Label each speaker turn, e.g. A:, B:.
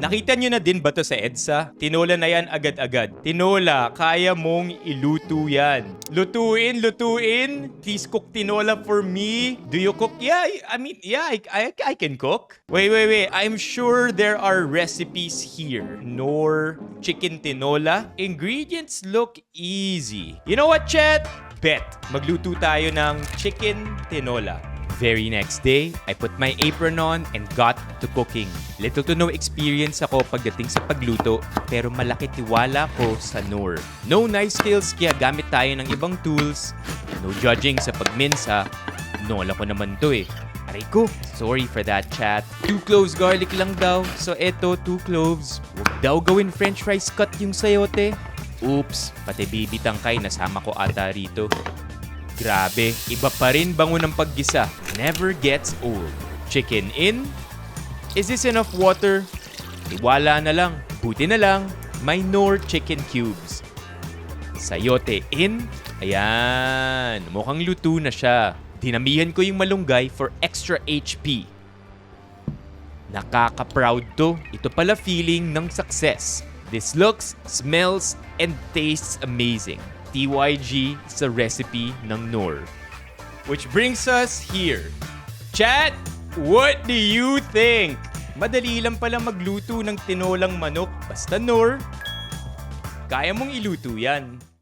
A: Nakita nyo na din ba to sa EDSA? Tinola na yan agad-agad. Tinola, kaya mong iluto yan. Lutuin, lutuin. Please cook tinola for me. Do you cook? Yeah, I can cook. Wait. I'm sure there are recipes here. Nor chicken tinola. Ingredients look easy. You know what, chat? Bet. Magluto tayo ng chicken tinola. Very next day, I put my apron on and got to cooking. Little to no experience ako pagdating sa pagluto, pero malaki tiwala ko sa Noor. No knife skills kaya gamit tayo ng ibang tools. No judging sa pagminsa. Nola ko naman to eh. Aray ko, sorry for that, chat. 2 cloves garlic lang daw. So eto, 2 cloves. Huwag daw gawin french fries cut yung sayote. Oops, pati baby tangkay nasama ko ata rito. Grabe, iba pa rin bango ng paggisa. Never gets old. Chicken in? Is this enough water? Tiwala na lang. Buti na lang, may Knorr chicken cubes. Sayote in? Ayan, mukhang luto na siya. Dinamihan ko yung malunggay for extra HP. Nakaka-proud to. Ito pala feeling ng success. This looks, smells, and tastes amazing. TYG sa recipe ng Knorr. Which brings us here. Chat, what do you think? Madali lang pala magluto ng tinolang manok basta Knorr. Kaya mong iluto yan.